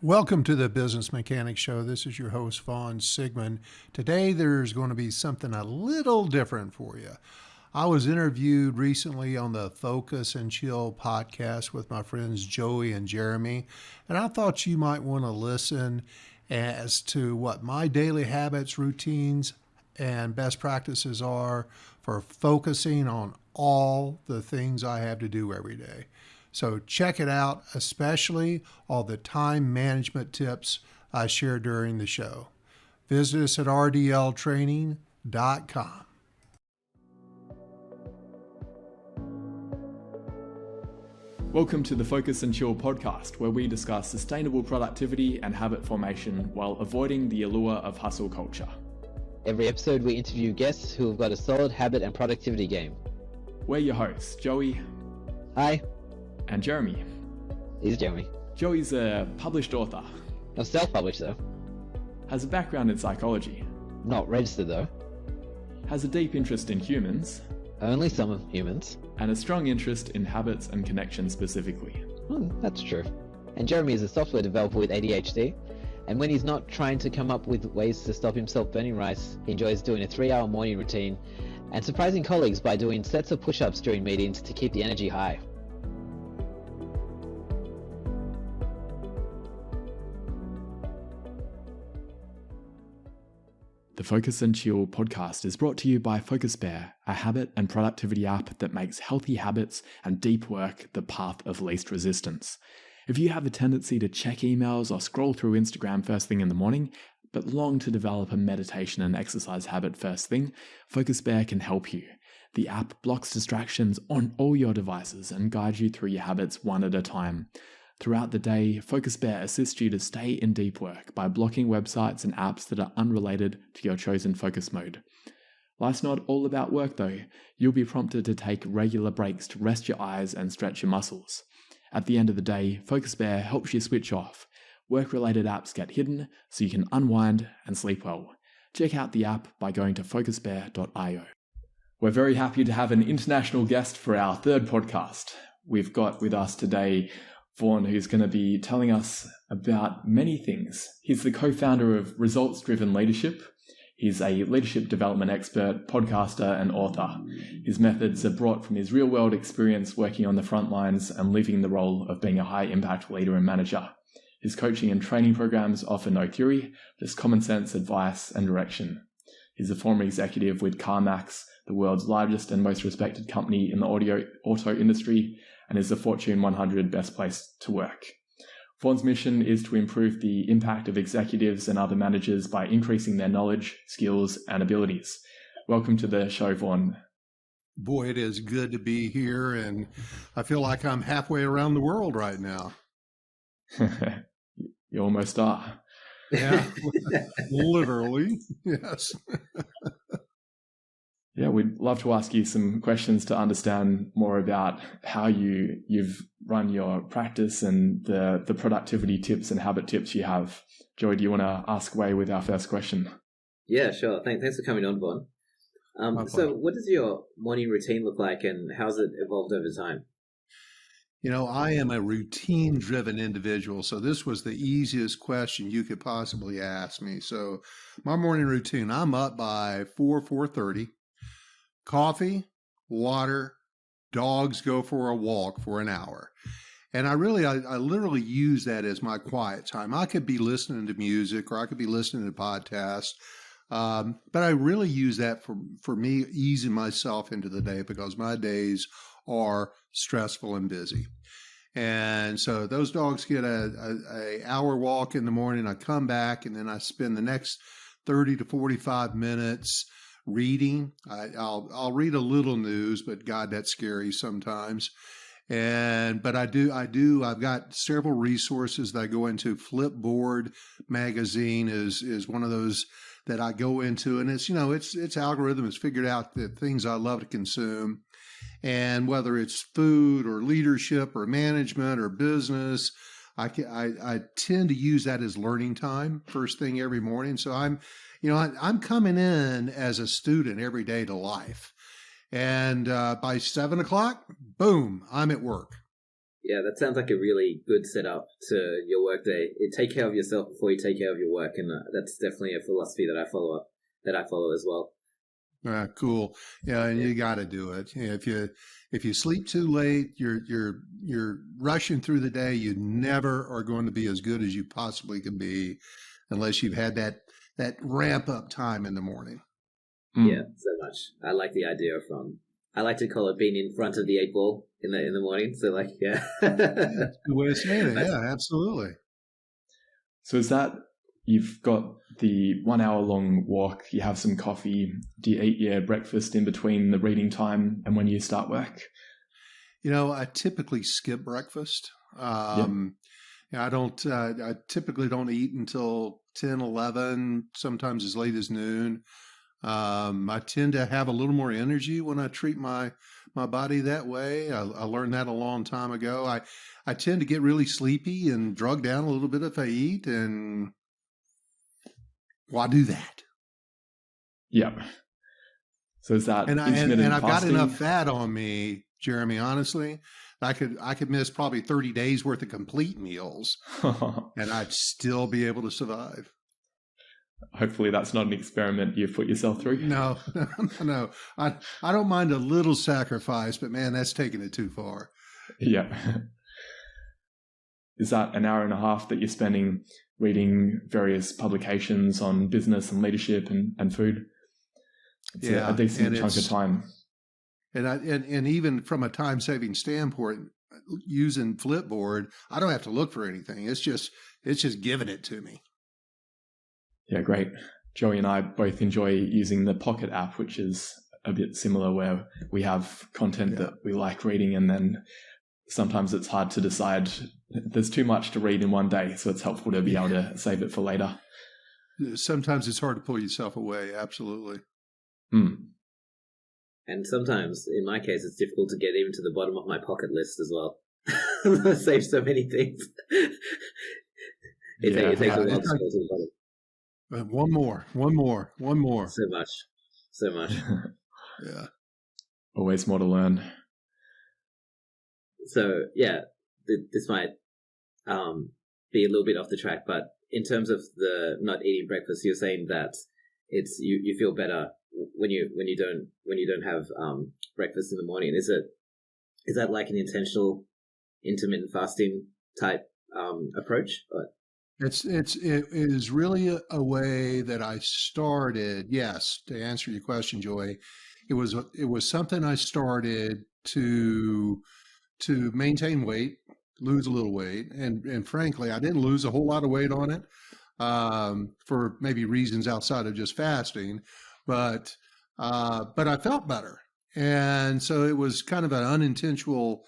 Welcome to the Business Mechanics Show. This is your host, Vaughn Sigmund. Today, there's going to be something a little different for you. I was interviewed recently on the Focus and Chill podcast with my friends Joey and Jeremy, and I thought you might want to listen as to what my daily habits, routines, and best practices are for focusing on all the things I have to do every day. So check it out, especially all the time management tips I share during the show. Visit us at rdltraining.com. Welcome to the Focus and Chill podcast, where we discuss sustainable productivity and habit formation while avoiding the allure of hustle culture. Every episode, we interview guests who have got a solid habit and productivity game. We're your hosts, Joey. Hi. And Jeremy. He's Jeremy. Joey's a published author. I'm self-published though. Has a background in psychology. Not registered though. Has a deep interest in humans. Only some humans. And a strong interest in habits and connections specifically. That's true. And Jeremy is a software developer with ADHD. And when he's not trying to come up with ways to stop himself burning rice, he enjoys doing a 3-hour morning routine and surprising colleagues by doing sets of push-ups during meetings to keep the energy high. The Focus and Chill podcast is brought to you by Focus Bear, a habit and productivity app that makes healthy habits and deep work the path of least resistance. If you have a tendency to check emails or scroll through Instagram first thing in the morning, but long to develop a meditation and exercise habit first thing, Focus Bear can help you. The app blocks distractions on all your devices and guides you through your habits one at a time. Throughout the day, Focus Bear assists you to stay in deep work by blocking websites and apps that are unrelated to your chosen focus mode. Life's not all about work though. You'll be prompted to take regular breaks to rest your eyes and stretch your muscles. At the end of the day, Focus Bear helps you switch off. Work-related apps get hidden so you can unwind and sleep well. Check out the app by going to focusbear.io. We're very happy to have an international guest for our third podcast. We've got with us today Vaughn, who's going to be telling us about many things. He's the co-founder of Results Driven Leadership. He's a leadership development expert, podcaster, and author. His methods are brought from his real-world experience working on the front lines and living the role of being a high-impact leader and manager. His coaching and training programs offer no theory, just common sense, advice, and direction. He's a former executive with CarMax, the world's largest and most respected company in the auto industry, and is the Fortune 100 best place to work. Vaughn's mission is to improve the impact of executives and other managers by increasing their knowledge, skills, and abilities. Welcome to the show, Vaughn. Boy, it is good to be here, and I feel like I'm halfway around the world right now. You almost are. Yeah, literally, yes. Yeah, we'd love to ask you some questions to understand more about how you've run your practice and the productivity tips and habit tips you have. Joey, do you want to ask away with our first question? Yeah, sure. Thanks for coming on, Vaughn. So what does your morning routine look like and how's it evolved over time? You know, I am a routine-driven individual, so this was the easiest question you could possibly ask me. So my morning routine, I'm up by 4:30. Coffee, water, dogs go for a walk for an hour. And I literally use that as my quiet time. I could be listening to music or I could be listening to podcasts. But I really use that for me easing myself into the day because my days are stressful and busy. And so those dogs get a hour walk in the morning. I come back and then I spend the next 30 to 45 minutes reading. I'll read a little news, but God, that's scary sometimes. But I've got several resources that I go into. Flipboard magazine is one of those that I go into, and its algorithm has figured out the things I love to consume. And whether it's food or leadership or management or business, I tend to use that as learning time first thing every morning. So I'm coming in as a student every day to life. And by 7 o'clock, boom, I'm at work. Yeah, that sounds like a really good setup to your workday. Take care of yourself before you take care of your work, and that's definitely a philosophy that I follow. That I follow as well. Cool. Yeah, and you got to do it. If you sleep too late, you're rushing through the day. You never are going to be as good as you possibly can be, unless you've had that ramp up time in the morning. Yeah, so much. I like the idea of I like to call it being in front of the 8 ball in the morning. So yeah. That's a good way of saying it. Yeah, absolutely. So is that you've got the 1 hour long walk, you have some coffee, do you eat your breakfast in between the reading time and when you start work? I typically skip breakfast. I typically don't eat until 10, 11, sometimes as late as noon. I tend to have a little more energy when I treat my body that way. I learned that a long time ago. I tend to get really sleepy and drug down a little bit if I eat, and why do that? Yeah. So is that and I've got enough fat on me, Jeremy, honestly, I could miss probably 30 days worth of complete meals and I'd still be able to survive. Hopefully that's not an experiment you've put yourself through. No. I don't mind a little sacrifice, but man, that's taking it too far. Yeah. Is that an hour and a half that you're spending reading various publications on business and leadership and food? It's a decent chunk of time. And even from a time-saving standpoint, using Flipboard, I don't have to look for anything. It's just giving it to me. Yeah, great. Joey and I both enjoy using the Pocket app, which is a bit similar, where we have content that we like reading, and then sometimes it's hard to decide. There's too much to read in one day, so it's helpful to be able to save it for later. Sometimes it's hard to pull yourself away. Absolutely. And sometimes, in my case, it's difficult to get even to the bottom of my Pocket list as well. I save so many things. It takes a while to go to the bottom. One more. So much. Yeah. Always more to learn. So yeah, this might be a little bit off the track, but in terms of the not eating breakfast, you're saying that it's you feel better when you don't have breakfast in the morning. Is that like an intentional intermittent fasting type approach? It is really a way that I started. Yes, to answer your question, Joy, it was something I started to maintain weight, lose a little weight, and frankly, I didn't lose a whole lot of weight on it for maybe reasons outside of just fasting, but I felt better, and so it was kind of an unintentional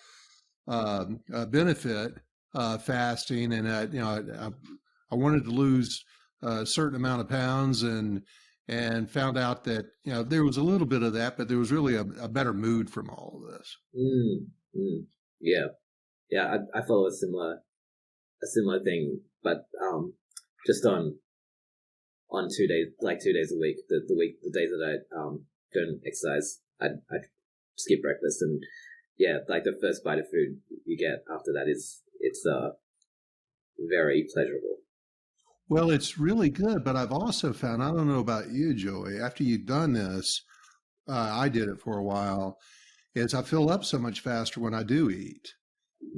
benefit fasting, and I wanted to lose a certain amount of pounds, and found out that there was a little bit of that, but there was really a better mood from all of this. Yeah. I follow a similar thing, but just on 2 days, like 2 days a week. The days that I don't exercise, I skip breakfast, and like the first bite of food you get after that it's very pleasurable. Well, it's really good, but I've also found, I don't know about you, Joey, after you've done this, I did it for a while, is I fill up so much faster when I do eat.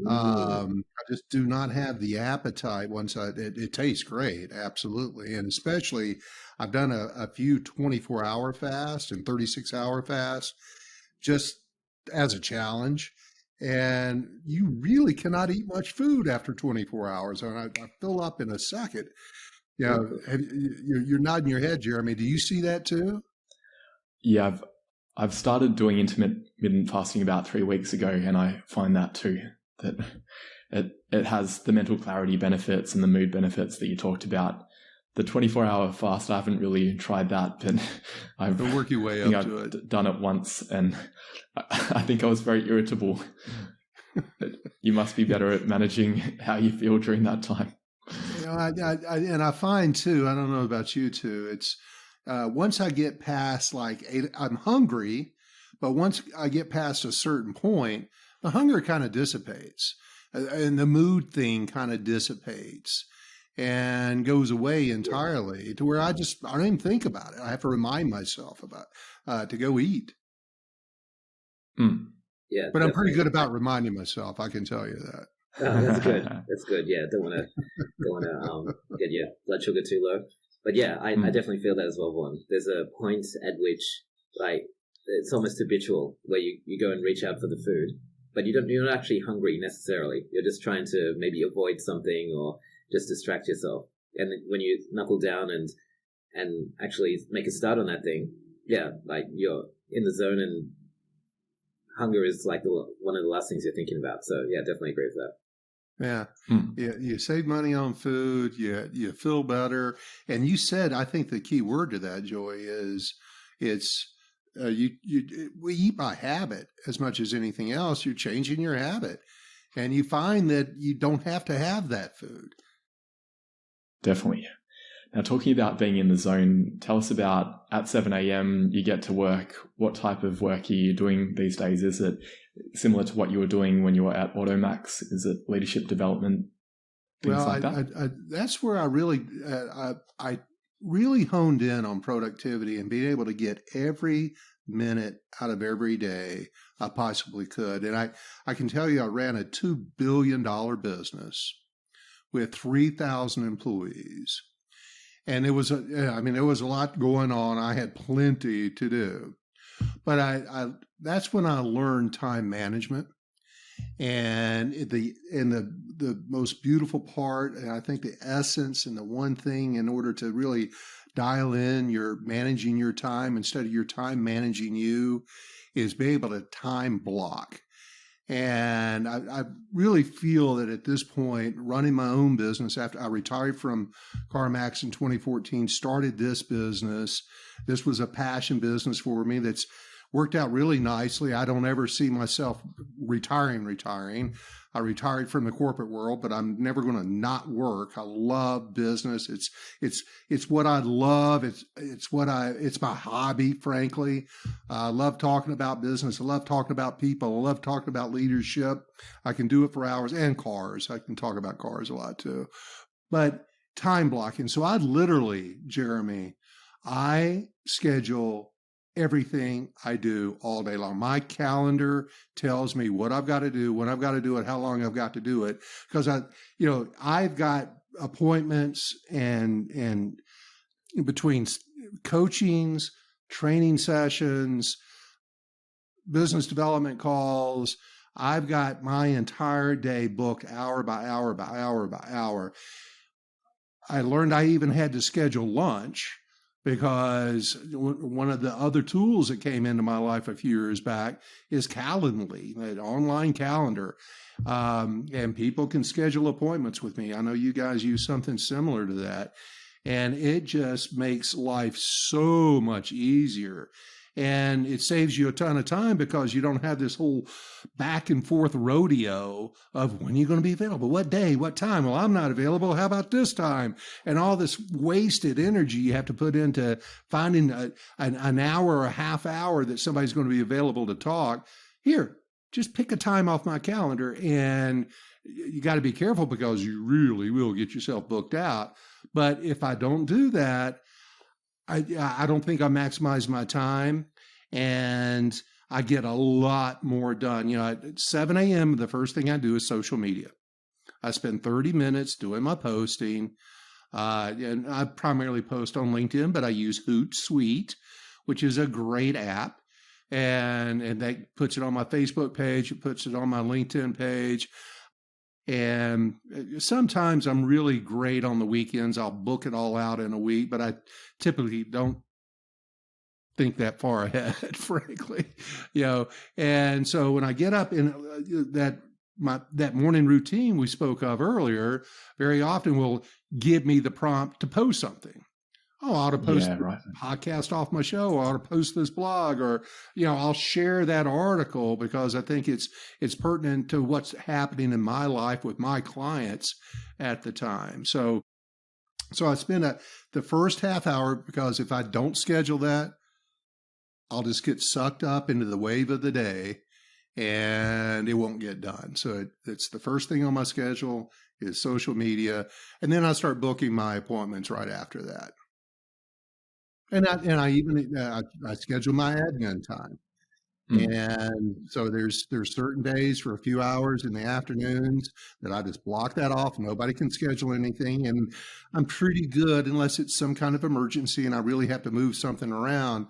I just do not have the appetite once it tastes great, absolutely. And especially, I've done a few 24-hour fasts and 36-hour fasts just as a challenge. And you really cannot eat much food after 24 hours. And I fill up in a second. You're nodding your head, Jeremy. Do you see that too? Yeah, I've started doing intermittent fasting about 3 weeks ago, and I find that too, that it has the mental clarity benefits and the mood benefits that you talked about. The 24-hour fast, I haven't really tried that, but I've work your way up to it. Done it once, and I think I was very irritable. You must be better at managing how you feel during that time. I find too, I don't know about you too, it's once I get past I'm hungry, but once I get past a certain point, the hunger kind of dissipates. and the mood thing kind of dissipates and goes away entirely to where I don't even think about it. I have to remind myself about to go eat. Mm. Yeah, But I'm pretty definitely. good about reminding myself. I can tell you that. Oh, that's good. That's good. Yeah, don't want to get your blood sugar too low. But yeah, I definitely feel that as well, Vaughn. There's a point at which like it's almost habitual where you go and reach out for the food, but you're not actually hungry necessarily. You're just trying to maybe avoid something or just distract yourself. And when you knuckle down and actually make a start on that thing, yeah, like you're in the zone, and hunger is like one of the last things you're thinking about. So yeah, definitely agree with that. Yeah. You save money on food, you feel better. And you said, I think the key word to that, Joy, is it's we eat by habit as much as anything else. You're changing your habit, and you find that you don't have to have that food. Definitely. Now, talking about being in the zone, tell us about at 7 a.m. you get to work. What type of work are you doing these days? Is it similar to what you were doing when you were at Automax? Is it leadership development, things like that? That's where I really honed in on productivity and being able to get every minute out of every day I possibly could. And I can tell you, I ran a $2 billion business with 3,000 employees. And there was a lot going on. I had plenty to do, but that's when I learned time management. And the most beautiful part, and I think the essence and the one thing in order to really dial in, you're managing your time instead of your time managing you, is be able to time block. And I really feel that at this point, running my own business after I retired from CarMax in 2014, started this business. This was a passion business for me that's worked out really nicely. I don't ever see myself retiring. I retired from the corporate world, but I'm never going to not work. I love business. It's what I love. It's my hobby, frankly. I love talking about business. I love talking about people. I love talking about leadership. I can do it for hours, and cars. I can talk about cars a lot too. But time blocking. So I literally, Jeremy, I schedule everything I do all day long. My calendar tells me what I've got to do, when I've got to do it, how long I've got to do it. Because I've got appointments and between coachings, training sessions, business development calls, I've got my entire day booked hour by hour by hour by hour. I learned I even had to schedule lunch, because one of the other tools that came into my life a few years back is Calendly, an online calendar. And people can schedule appointments with me. I know you guys use something similar to that. And it just makes life so much easier. And it saves you a ton of time because you don't have this whole back and forth rodeo of when you're going to be available, what day, what time. Well, I'm not available. How about this time? And all this wasted energy you have to put into finding an hour or a half hour that somebody's going to be available to talk. Here, just pick a time off my calendar, and you got to be careful because you really will get yourself booked out. But if I don't do that, I don't think I maximize my time, and I get a lot more done. At 7 a.m., the first thing I do is social media. I spend 30 minutes doing my posting, and I primarily post on LinkedIn, but I use Hootsuite, which is a great app, and that puts it on my Facebook page. It puts it on my LinkedIn page. And sometimes I'm really great on the weekends. I'll book it all out in a week, but I typically don't think that far ahead, frankly. And so when I get up in that morning routine we spoke of earlier, very often will give me the prompt to post something. I ought to post a podcast off my show, or I ought to post this blog, or, I'll share that article because I think it's pertinent to what's happening in my life with my clients at the time. So I spend the first half hour, because if I don't schedule that, I'll just get sucked up into the wave of the day and it won't get done. So it's the first thing on my schedule is social media. And then I start booking my appointments right after that. And I even I schedule my admin time. And so there's certain days for a few hours in the afternoons that I just block that off. Nobody can schedule anything. And I'm pretty good unless it's some kind of emergency and I really have to move something around.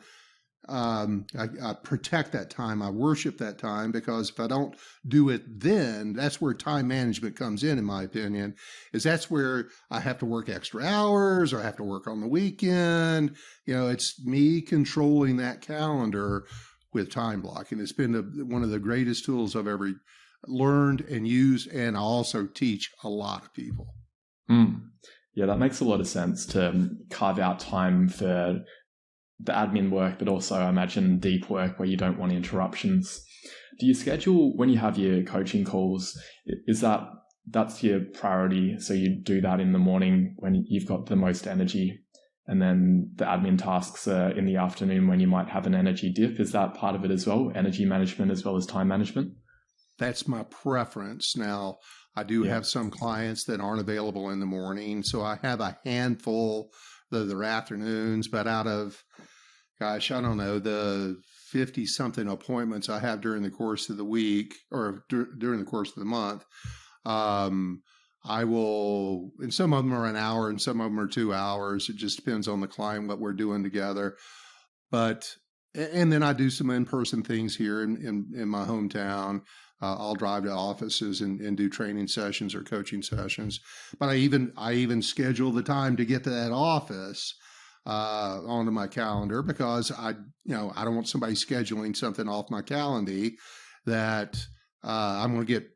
I protect that time. I worship that time, because if I don't do it then, that's where time management comes in my opinion, is that's where I have to work extra hours or I have to work on the weekend. It's me controlling that calendar with time blocking. It's been one of the greatest tools I've ever learned and used, and I also teach a lot of people. Yeah, that makes a lot of sense, to carve out time for the admin work, but also I imagine deep work where you don't want interruptions. Do you schedule, when you have your coaching calls, is that's your priority? So you do that in the morning when you've got the most energy, and then the admin tasks are in the afternoon when you might have an energy dip? Is that part of it as well? Energy management as well as time management? That's my preference. Now, I do have some clients that aren't available in the morning. So I have a handful that are afternoons, but out of, gosh, I don't know, the 50 something appointments I have during the course of the week or during the course of the month, I will, and some of them are an hour and some of them are 2 hours. It just depends on the client, what we're doing together. And then I do some in-person things here in my hometown. I'll drive to offices and do training sessions or coaching sessions. But I even schedule the time to get to that office onto my calendar, because I don't want somebody scheduling something off my calendar that I'm going to get.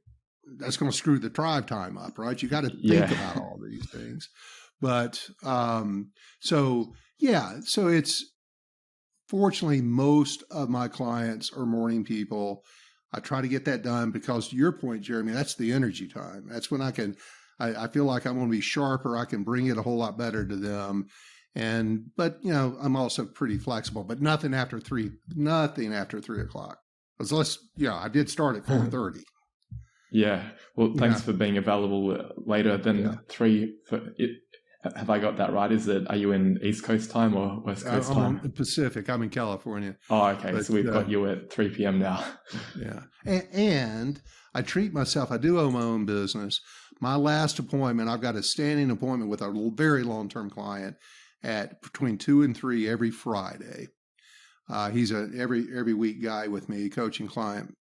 That's going to screw the drive time up, right? You got to think about all these things. But so it's, fortunately, most of my clients are morning people. I try to get that done because, to your point, Jeremy, that's the energy time. That's when I feel like I'm going to be sharper. I can bring it a whole lot better to them. But I'm also pretty flexible, but nothing after 3 o'clock. Unless, I did start at 4:30. Yeah. Well, thanks for being available later than 3. Have I got that right? Are you in East Coast time or West Coast time? I'm Pacific. I'm in California. Oh, okay. But, so we've got you at 3 p.m. now. Yeah. And I treat myself. I do own my own business. My last appointment, I've got a standing appointment with a very long-term client at between 2 and 3 every Friday. He's a every week guy with me, coaching client.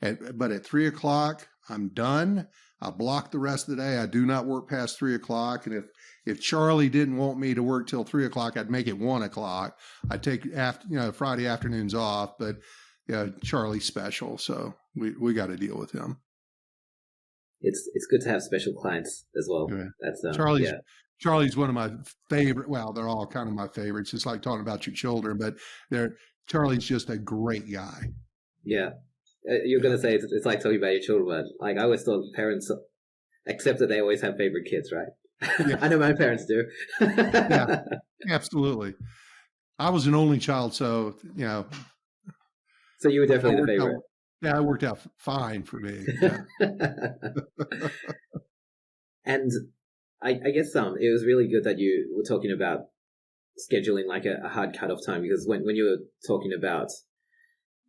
But at 3 o'clock, I'm done. I block the rest of the day. I do not work past 3 o'clock. And if Charlie didn't want me to work till 3 o'clock, I'd make it 1 o'clock. I'd take Friday afternoons off, but Charlie's special, so we got to deal with him. It's good to have special clients as well. Yeah. That's Charlie's one of my favorite. Well, they're all kind of my favorites. It's like talking about your children, but Charlie's just a great guy. Yeah. You're going to say it's like talking about your children, but like I always thought parents, except that they always have favorite kids, right? Yeah. I know my parents do. Yeah, absolutely. I was an only child, so So you were definitely the favorite. It worked out fine for me. Yeah. And I guess it was really good that you were talking about scheduling like a hard cutoff time, because when you were talking about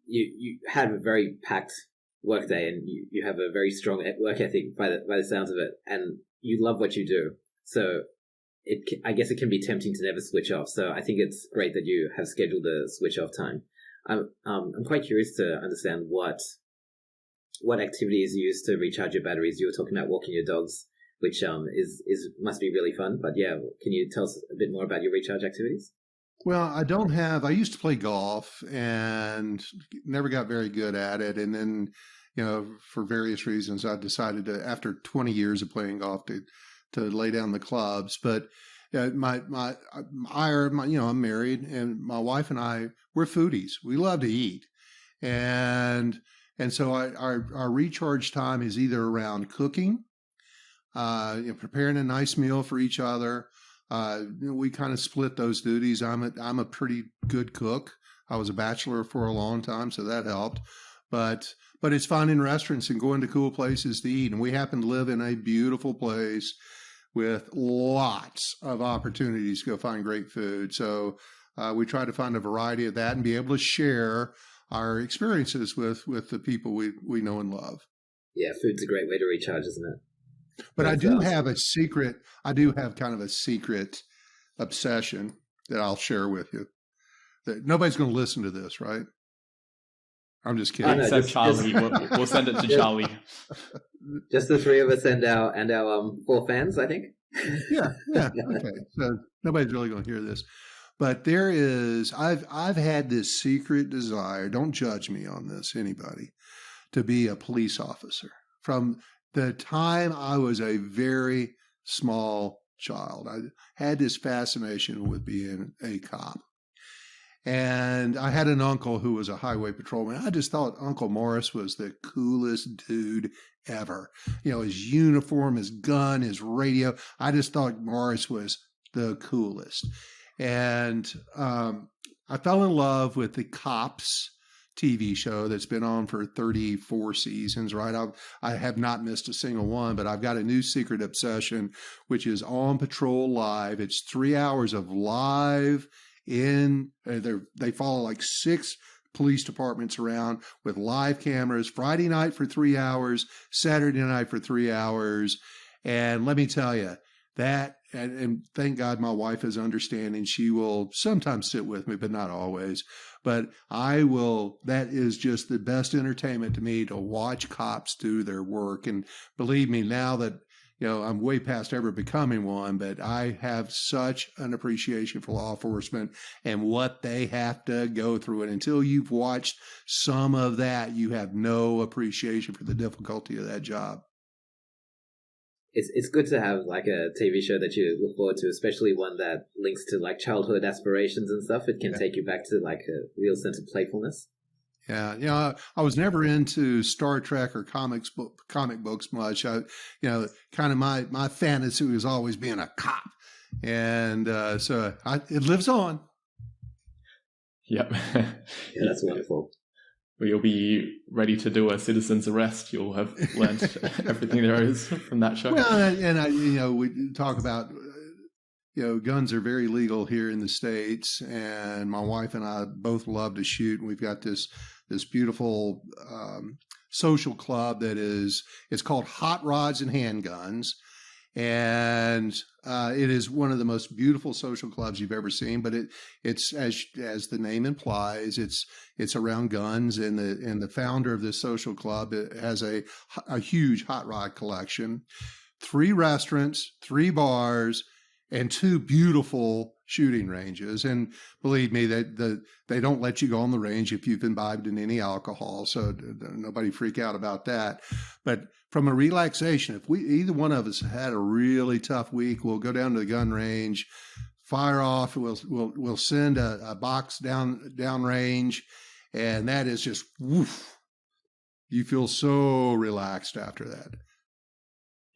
you have a very packed work day and you have a very strong work ethic by the sounds of it, and you love what you do. So I guess it can be tempting to never switch off. So I think it's great that you have scheduled a switch off time. I'm quite curious to understand what activities you use to recharge your batteries. You were talking about walking your dogs, which must be really fun. But yeah, can you tell us a bit more about your recharge activities? Well, I used to play golf and never got very good at it. And then, for various reasons, I decided to, after 20 years of playing golf, to lay down the clubs. But I'm married, and my wife and I, we're foodies. We love to eat. And so our recharge time is either around cooking, preparing a nice meal for each other. We kind of split those duties. I'm a pretty good cook. I was a bachelor for a long time, so that helped. but it's finding restaurants and going to cool places to eat. And we happen to live in a beautiful place with lots of opportunities to go find great food. So we try to find a variety of that and be able to share our experiences with the people we know and love. Yeah, food's a great way to recharge, isn't it? But I do have kind of a secret obsession that I'll share with you. That nobody's going to listen to this, right? I'm just kidding. Except Charlie. We'll send it to Charlie. Just the three of us and our 4 fans, I think. Yeah. Okay. So nobody's really going to hear this. But I've had this secret desire, don't judge me on this, anybody, to be a police officer. From the time I was a very small child, I had this fascination with being a cop. And I had an uncle who was a highway patrolman. I just thought Uncle Morris was the coolest dude ever. His uniform, his gun, his radio. I just thought Morris was the coolest. And I fell in love with the Cops TV show that's been on for 34 seasons, right? I have not missed a single one, but I've got a new secret obsession, which is On Patrol Live. It's 3 hours of live they follow like 6 police departments around with live cameras, Friday night for 3 hours, Saturday night for 3 hours. And let me tell you, that, and thank God my wife is understanding. She will sometimes sit with me, but not always. But that is just the best entertainment to me, to watch cops do their work. And believe me, now that, I'm way past ever becoming one, but I have such an appreciation for law enforcement and what they have to go through. And until you've watched some of that, you have no appreciation for the difficulty of that job. It's good to have like a TV show that you look forward to, especially one that links to like childhood aspirations and stuff. It can take you back to like a real sense of playfulness. Yeah, I was never into Star Trek or comic books much. Kind of my fantasy was always being a cop, and so it lives on. Yep. Yeah, that's wonderful. You'll be ready to do a citizen's arrest. You'll have learned everything there is from that show. Well, and we talk about, guns are very legal here in the States, and my wife and I both love to shoot. And we've got this beautiful social club it's called Hot Rods and Handguns. And it is one of the most beautiful social clubs you've ever seen. But it's as the name implies, it's around guns. And the founder of this social club has a huge hot rod collection, 3 restaurants, 3 bars, and 2 beautiful shooting ranges. And believe me, they don't let you go on the range if you've imbibed in any alcohol. So nobody freak out about that. But from a relaxation, if either one of us had a really tough week, we'll go down to the gun range, fire off. We'll send a box down range, and that is just woof. You feel so relaxed after that.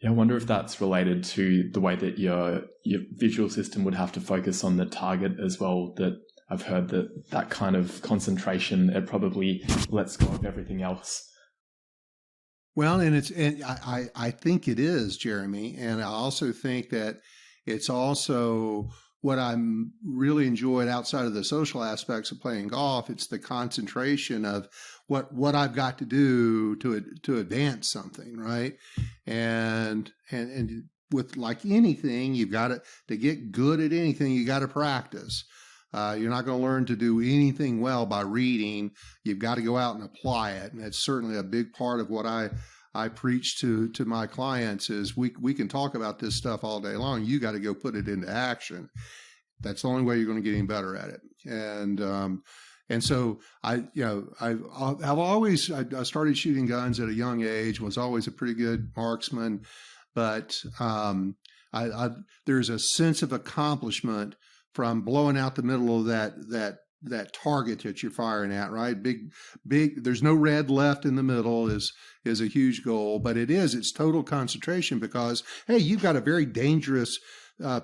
Yeah, I wonder if that's related to the way that your visual system would have to focus on the target as well. That I've heard that kind of concentration, it probably lets go of everything else. Well, and I think it is, Jeremy, and I also think that it's also what I'm really enjoyed outside of the social aspects of playing golf. It's the concentration of what I've got to do to advance something, right? And with like anything, you've got to get good at anything. You got to practice. You're not going to learn to do anything well by reading. You've got to go out and apply it. And that's certainly a big part of what I preach to my clients is we can talk about this stuff all day long. You got to go put it into action. That's the only way you're going to get any better at it. And so I started shooting guns at a young age, was always a pretty good marksman, but there's a sense of accomplishment from blowing out the middle of that target that you're firing at, right? Big, there's no red left in the middle is a huge goal, but it's total concentration because, hey, you've got a very dangerous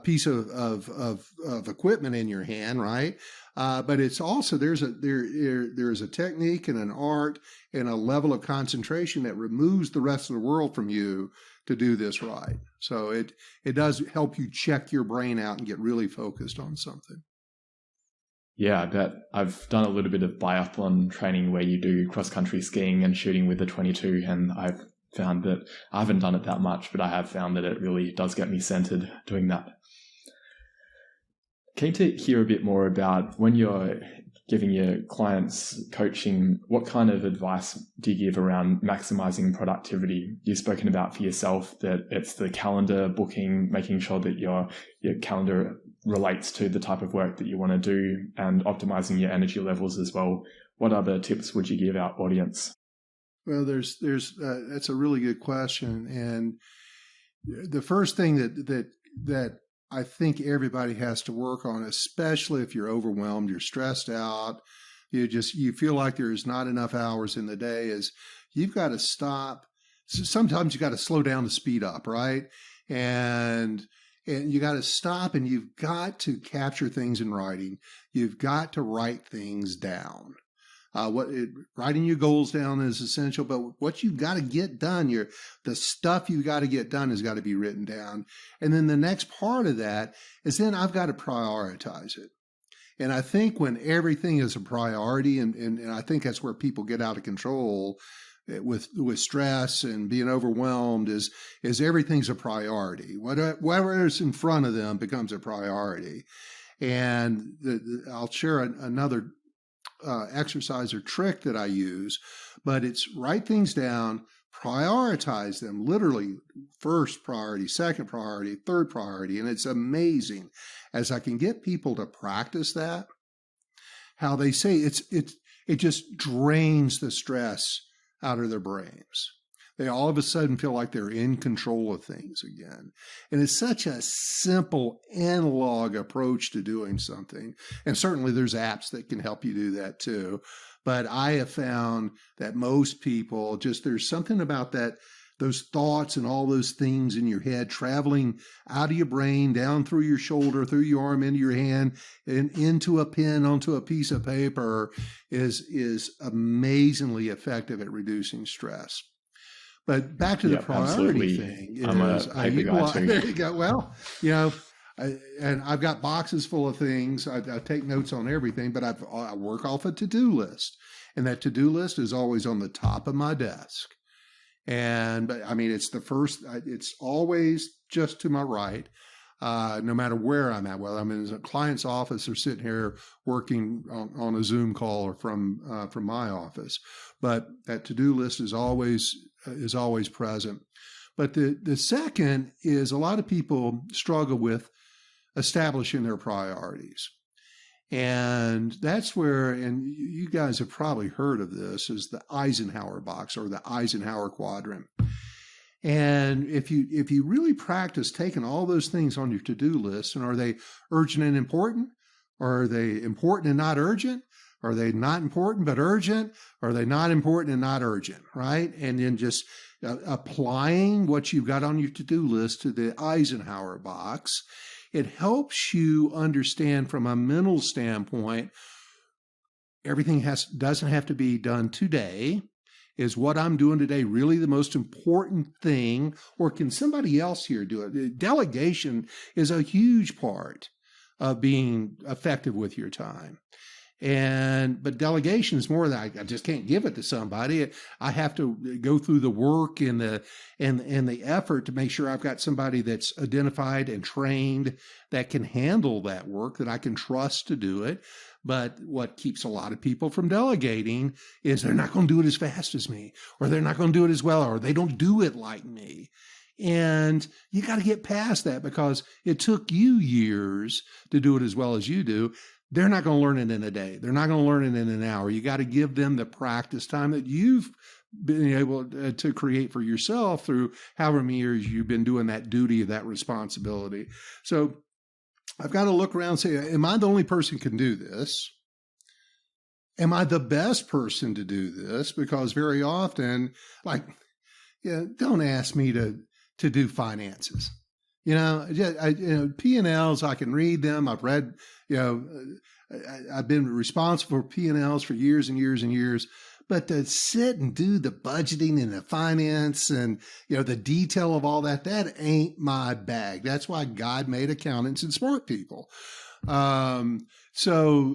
piece of equipment in your hand, right? But it's also there's a technique and an art and a level of concentration that removes the rest of the world from you to do this right. So it does help you check your brain out and get really focused on something. Yeah, I bet. I've done a little bit of biathlon training where you do cross-country skiing and shooting with the 22, and I've found that I haven't done it that much, but I have found that it really does get me centered doing that. Keen to hear a bit more about when you're giving your clients coaching, what kind of advice do you give around maximizing productivity? You've spoken about for yourself that it's the calendar booking, making sure that your calendar relates to the type of work that you want to do, and optimizing your energy levels as well. What other tips would you give our audience? Well, there's that's a really good question, and the first thing that I think everybody has to work on, especially if you're overwhelmed, you're stressed out, you feel like there's not enough hours in the day, is you've got to stop. Sometimes you got to slow down to speed up, right? And you got to stop, and you've got to capture things in writing. You've got to write things down. Writing your goals down is essential, but what you've got to get done, the stuff you've got to get done has got to be written down. And then the next part of that is then I've got to prioritize it. And I think when everything is a priority, and I think that's where people get out of control with stress and being overwhelmed, is everything's a priority. Whatever is in front of them becomes a priority. And I'll share another exercise or trick that I use, but it's write things down, prioritize them, literally first priority, second priority, third priority. And it's amazing as I can get people to practice that, how they say it just drains the stress out of their brains. They all of a sudden feel like they're in control of things again. And it's such a simple analog approach to doing something. And certainly there's apps that can help you do that too. But I have found that most people there's something about that, those thoughts and all those things in your head traveling out of your brain, down through your shoulder, through your arm, into your hand, and into a pen, onto a piece of paper is amazingly effective at reducing stress. But back to the priority thing. I'm a paper guy too. There you go. Well, and I've got boxes full of things. I take notes on everything, but I work off a to-do list. And that to-do list is always on the top of my desk. But I mean, it's always just to my right, no matter where I'm at. Well, I'm in a client's office or sitting here working on a Zoom call or from my office. But that to-do list is always present. But the second is a lot of people struggle with establishing their priorities. And that's where, and you guys have probably heard of this, is the Eisenhower Box or the Eisenhower Quadrant. And if you really practice taking all those things on your to-do list, and are they urgent and important? Or are they important and not urgent? Are they not important but urgent? Or are they not important and not urgent, right? And then just applying what you've got on your to-do list to the Eisenhower Box, it helps you understand from a mental standpoint, everything doesn't have to be done today. Is what I'm doing today really the most important thing, or can somebody else here do it? Delegation is a huge part of being effective with your time. But delegation is more that I just can't give it to somebody. I have to go through the work and the effort to make sure I've got somebody that's identified and trained that can handle that work, that I can trust to do it. But what keeps a lot of people from delegating is they're not going to do it as fast as me, or they're not going to do it as well, or they don't do it like me. And you got to get past that, because it took you years to do it as well as you do. They're not going to learn it in a day. They're not going to learn it in an hour. You got to give them the practice time that you've been able to create for yourself through however many years you've been doing that duty, that responsibility. So I've got to look around and say, am I the only person who can do this? Am I the best person to do this? Because very often, don't ask me to do finances. P&Ls, I can read them. I've read, I've been responsible for P&Ls for years and years and years. But to sit and do the budgeting and the finance and, the detail of all that ain't my bag. That's why God made accountants and smart people. I'm going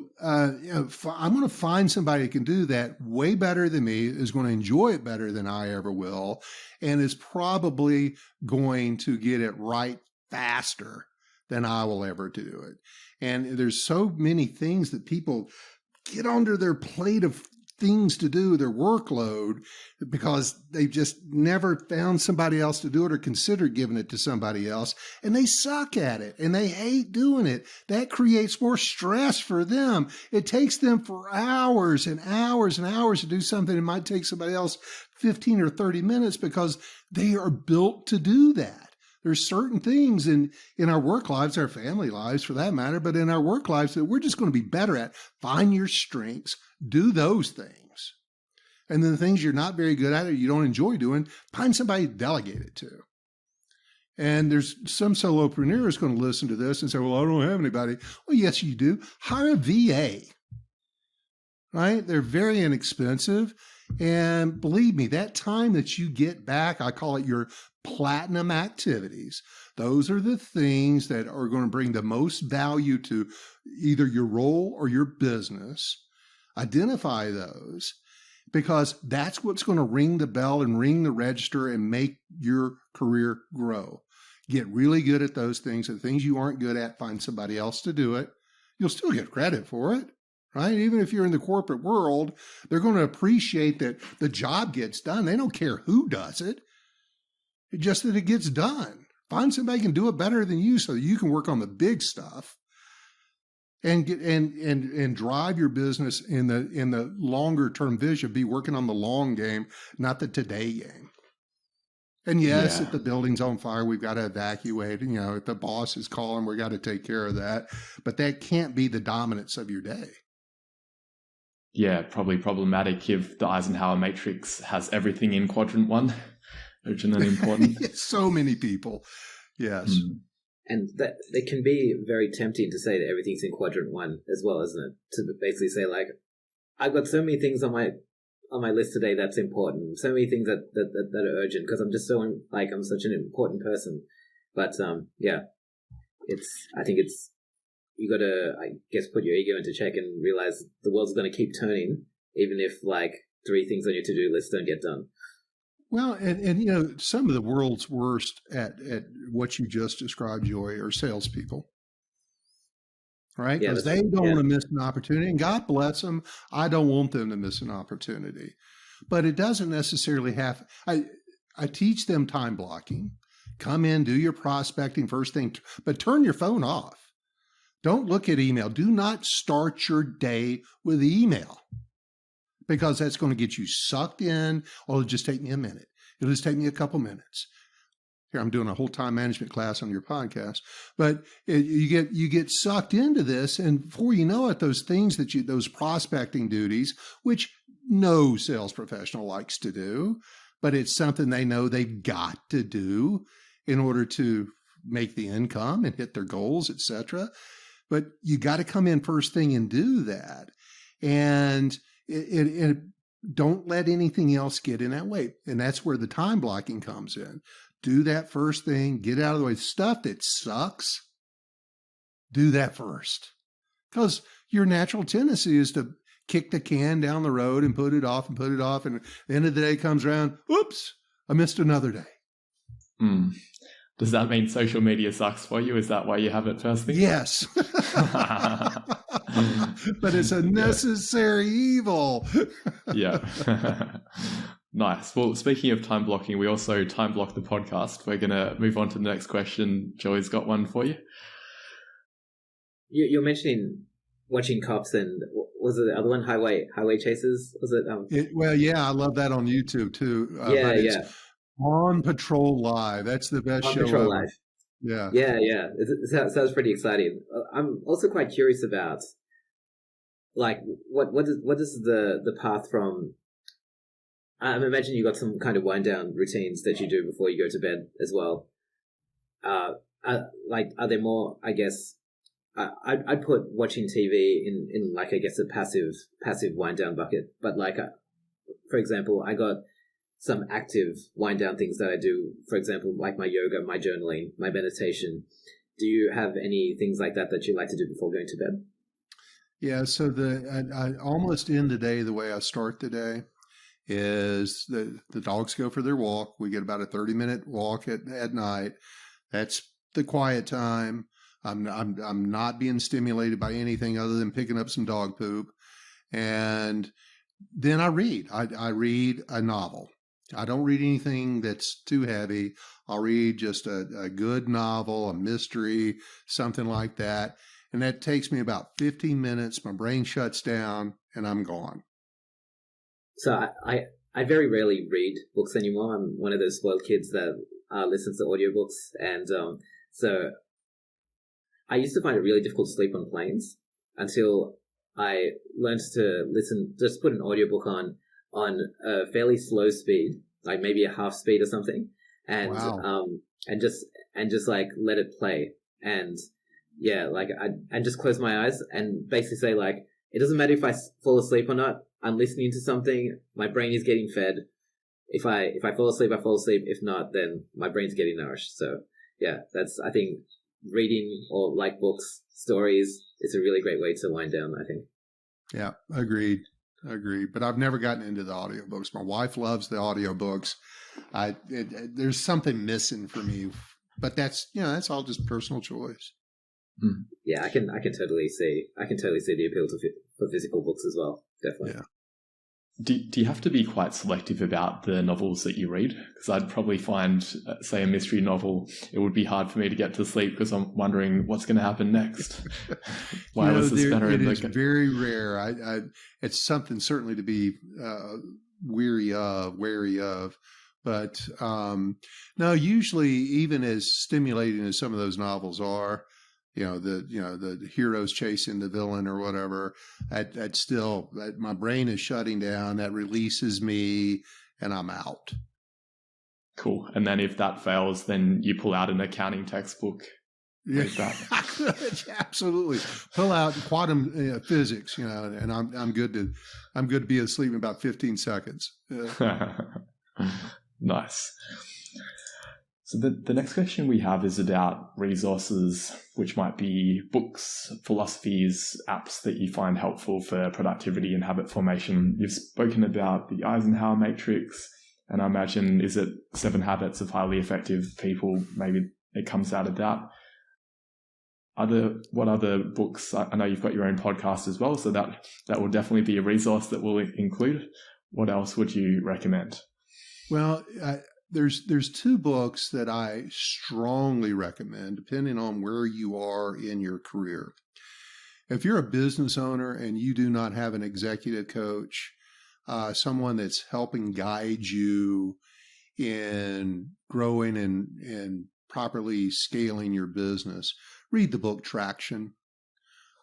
to find somebody who can do that way better than me, is going to enjoy it better than I ever will, and is probably going to get it right faster than I will ever do it. And there's so many things that people get under their plate of things to do, their workload, because they've just never found somebody else to do it or considered giving it to somebody else. And they suck at it and they hate doing it. That creates more stress for them. It takes them for hours and hours and hours to do something that might take somebody else 15 or 30 minutes because they are built to do that. There's certain things in our work lives, our family lives for that matter, but in our work lives that we're just going to be better at. Find your strengths, do those things. And then the things you're not very good at or you don't enjoy doing, find somebody to delegate it to. And there's some solopreneurs going to listen to this and say, well, I don't have anybody. Well, yes, you do. Hire a VA, right? They're very inexpensive. And believe me, that time that you get back, I call it your platinum activities. Those are the things that are going to bring the most value to either your role or your business. Identify those because that's what's going to ring the bell and ring the register and make your career grow. Get really good at those things. The things you aren't good at, find somebody else to do it. You'll still get credit for it. Right? Even if you're in the corporate world, they're going to appreciate that the job gets done. They don't care who does it. It's just that it gets done. Find somebody who can do it better than you so that you can work on the big stuff and get and drive your business in the longer term vision. Be working on the long game, not the today game. And yes, if the building's on fire, we've got to evacuate. And, if the boss is calling, we got to take care of that. But that can't be the dominance of your day. Yeah, probably problematic if the Eisenhower matrix has everything in quadrant 1, urgent and important. So many people. Yes. And that it can be very tempting to say that everything's in quadrant 1 as well, isn't it? To basically say, like, I've got so many things on my list today that's important, so many things that are urgent because I'm just so I'm such an important person. But I think you got to, I guess, put your ego into check and realize the world's going to keep turning, even if 3 things on your to-do list don't get done. Well, and some of the world's worst at what you just described, Joy, are salespeople, right? Because they don't want to miss an opportunity, and God bless them. I don't want them to miss an opportunity, but it doesn't necessarily have. I teach them time blocking. Come in, do your prospecting first thing, but turn your phone off. Don't look at email. Do not start your day with email because that's going to get you sucked in. Oh, it'll just take me a minute. It'll just take me a couple minutes. Here, I'm doing a whole time management class on your podcast, but you get sucked into this, and before you know it, those things those prospecting duties, which no sales professional likes to do, but it's something they know they've got to do in order to make the income and hit their goals, etc. But you got to come in first thing and do that. And don't let anything else get in that way. And that's where the time blocking comes in. Do that first thing, get out of the way. Stuff that sucks, do that first. Because your natural tendency is to kick the can down the road and put it off. And at the end of the day comes around, oops, I missed another day. Does that mean social media sucks for you? Is that why you have it first thing? Yes. But it's a necessary evil. Yeah. Nice. Well, speaking of time blocking, we also time block the podcast. We're going to move on to the next question. Joey's got one for you. You're mentioning watching cops and was it the other one, highway chases? Was it? Well, yeah, I love that on YouTube too. Yeah. On Patrol Live. That's the best show Patrol ever. Live. Yeah. Yeah. It sounds pretty exciting. I'm also quite curious about, what is the path from? I imagine you got some kind of wind down routines that you do before you go to bed as well. are there more? I guess I'd put watching TV in like, I guess, a passive wind down bucket. But like, for example, I got some active wind down things that I do. For example, like my yoga, my journaling, my meditation. Do you have any things like that you like to do before going to bed? Yeah, so I almost end the day the way I start the day is the dogs go for their walk. We get about a 30-minute walk at night. That's the quiet time. I'm not being stimulated by anything other than picking up some dog poop. And then I read. I read a novel. I don't read anything that's too heavy. I'll read just a good novel, a mystery, something like that. And that takes me about 15 minutes. My brain shuts down and I'm gone. So I very rarely read books anymore. I'm one of those spoiled kids that listens to audiobooks. And so I used to find it really difficult to sleep on planes until I learned to just put an audiobook on a fairly slow speed, like maybe a half speed or something, and Wow. and just like let it play, and yeah, like I just close my eyes and basically say, like, it doesn't matter if I fall asleep or not. I'm listening to something. My brain is getting fed. If I fall asleep, I fall asleep. If not, then my brain's getting nourished. So yeah, that's, I think, reading or like books, stories, it's a really great way to wind down, I think. Yeah, agreed. But I've never gotten into the audiobooks. My wife loves the audiobooks. There's something missing for me, but that's all just personal choice. Yeah, I can totally see the appeal for physical books as well. Definitely. Yeah. Do you have to be quite selective about the novels that you read? Because I'd probably find, say, a mystery novel, it would be hard for me to get to sleep because I'm wondering what's going to happen next. Why was the spanner in the... It is very rare. It's something certainly to be wary of. But no, usually, even as stimulating as some of those novels are, the heroes chasing the villain or whatever, that my brain is shutting down. That releases me and I'm out. Cool. And then if that fails, then you pull out an accounting textbook. Yeah, absolutely. Pull out quantum physics, and I'm good to be asleep in about 15 seconds. Nice. So the next question we have is about resources, which might be books, philosophies, apps that you find helpful for productivity and habit formation. You've spoken about the Eisenhower Matrix, and I imagine, is it 7 Habits of Highly Effective People? Maybe it comes out of that. What other books? I know you've got your own podcast as well, so that will definitely be a resource that we'll include. What else would you recommend? Well, there's 2 books that I strongly recommend, depending on where you are in your career. If you're a business owner and you do not have an executive coach, someone that's helping guide you in growing and properly scaling your business, read the book Traction.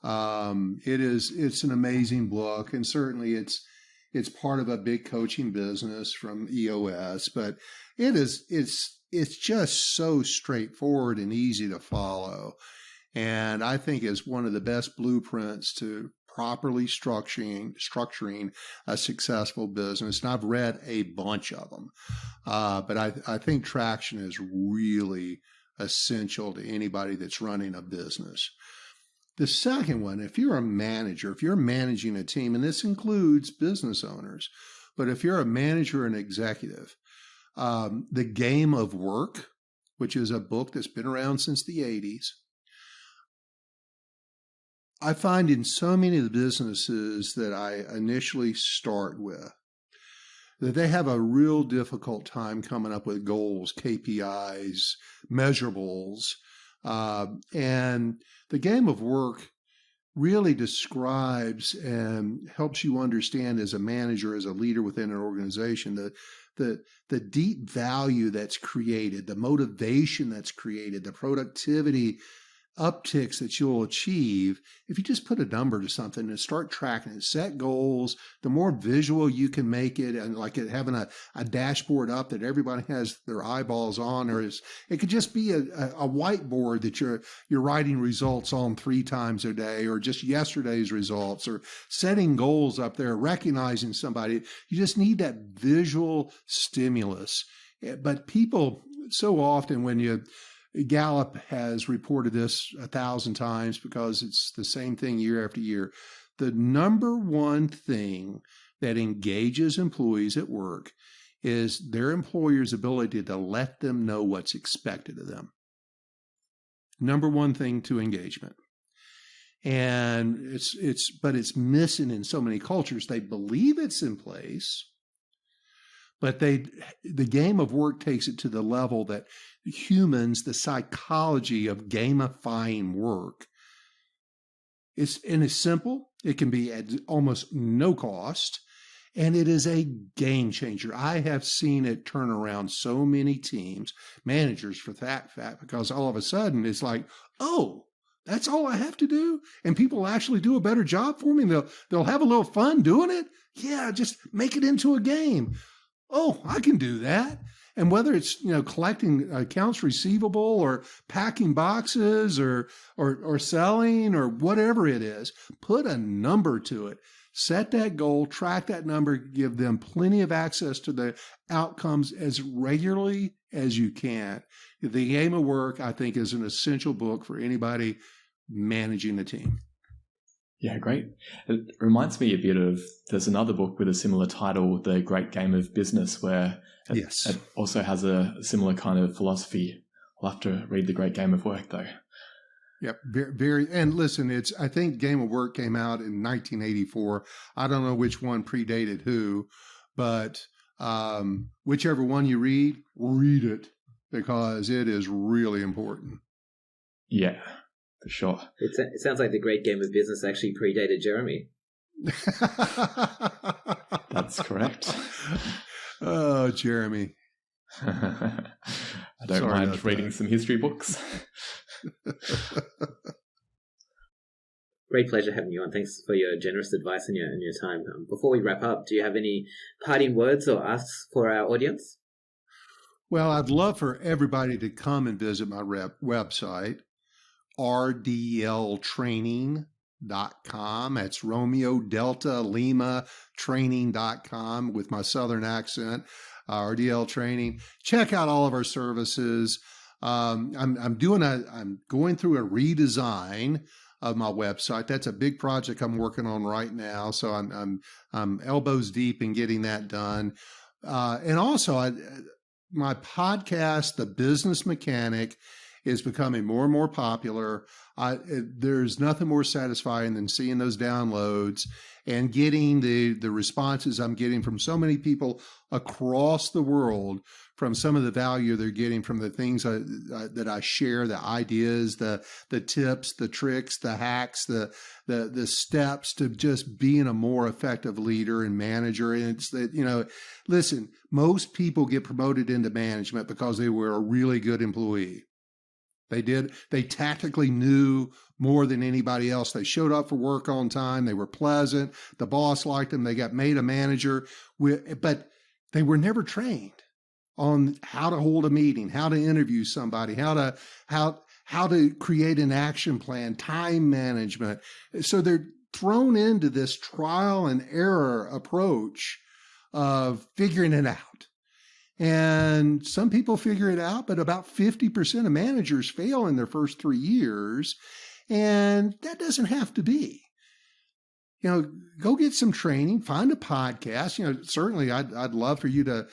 It's an amazing book, and certainly it's part of a big coaching business from EOS, but it's just so straightforward and easy to follow. And I think is one of the best blueprints to properly structuring a successful business. And I've read a bunch of them. But I think Traction is really essential to anybody that's running a business. The second one, if you're a manager, if you're managing a team, and this includes business owners, but if you're a manager and executive, The Game of Work, which is a book that's been around since the 80s. I find in so many of the businesses that I initially start with that they have a real difficult time coming up with goals, KPIs, measurables. And The Game of Work really describes and helps you understand as a manager, as a leader within an organization, the deep value that's created, the motivation that's created, the productivity upticks that you'll achieve if you just put a number to something and start tracking it, set goals. The more visual you can make it, and like having a dashboard up that everybody has their eyeballs on, or it could just be a whiteboard that you're writing results on 3 times a day, or just yesterday's results, or setting goals up there, recognizing somebody. You just need that visual stimulus. But people, so often when Gallup has reported this 1,000 times because it's the same thing year after year. The number one thing that engages employees at work is their employer's ability to let them know what's expected of them. Number one thing to engagement. And it's missing in so many cultures. They believe it's in place, but the game of work takes it to the level that humans, the psychology of gamifying work, it's simple. It can be at almost no cost, and it is a game changer. I have seen it turn around so many teams, managers for that fact, because all of a sudden it's like, oh, that's all I have to do, and people will actually do a better job for me. They'll have a little fun doing it. Yeah, just make it into a game. Oh, I can do that. And whether it's, collecting accounts receivable or packing boxes or selling or whatever it is, put a number to it. Set that goal, track that number, give them plenty of access to the outcomes as regularly as you can. The Game of Work, I think, is an essential book for anybody managing the team. Yeah, great. It reminds me a bit of, there's another book with a similar title, The Great Game of Business, where it also has a similar kind of philosophy. I'll have to read The Great Game of Work, though. Yep, very. And listen, I think Game of Work came out in 1984. I don't know which one predated who, but whichever one you read it, because it is really important. Yeah, for sure. It sounds like The Great Game of Business actually predated Jeremy. That's correct. Oh, Jeremy. I don't mind reading some history books. Great pleasure having you on. Thanks for your generous advice and your time. Before we wrap up, do you have any parting words or asks for our audience? Well, I'd love for everybody to come and visit my website, rdltraining.com. That's Romeo Delta Lima training.com with my Southern accent, RDL Training. Check out all of our services. I'm going through a redesign of my website. That's a big project I'm working on right now. So I'm elbows deep in getting that done. And also my podcast, The Business Mechanic, is becoming more and more popular. There's nothing more satisfying than seeing those downloads and getting the responses I'm getting from so many people across the world, from some of the value they're getting from the things that I share, the ideas, the tips, the tricks, the hacks, the steps to just being a more effective leader and manager. And it's that, listen, most people get promoted into management because they were a really good employee. They tactically knew more than anybody else. They showed up for work on time. They were pleasant. The boss liked them. They got made a manager, but they were never trained on how to hold a meeting, how to interview somebody, how to create an action plan, time management. So they're thrown into this trial and error approach of figuring it out. And some people figure it out, but about 50% of managers fail in their first 3 years. And that doesn't have to be. Go get some training, find a podcast. Certainly I'd love for you to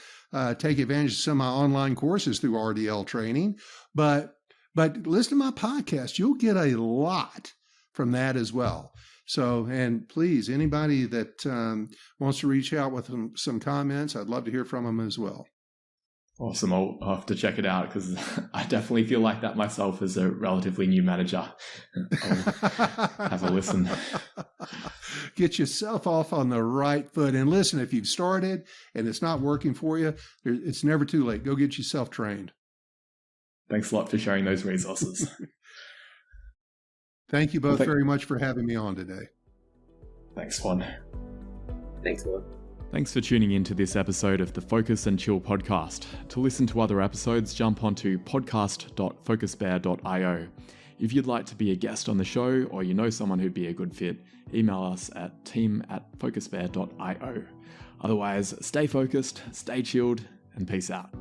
take advantage of some of my online courses through RDL Training, but listen to my podcast. You'll get a lot from that as well. So, and please, anybody that wants to reach out with some comments, I'd love to hear from them as well. Awesome. I'll have to check it out because I definitely feel like that myself as a relatively new manager. I'll have a listen. Get yourself off on the right foot. And listen, if you've started and it's not working for you, it's never too late. Go get yourself trained. Thanks a lot for sharing those resources. Thank you both very much for having me on today. Thanks, Juan. Thanks, Juan. Thanks for tuning in to this episode of the Focus and Chill podcast. To listen to other episodes, jump onto podcast.focusbear.io. If you'd like to be a guest on the show, or you know someone who'd be a good fit, email us at team@focusbear.io. Otherwise, stay focused, stay chilled, and peace out.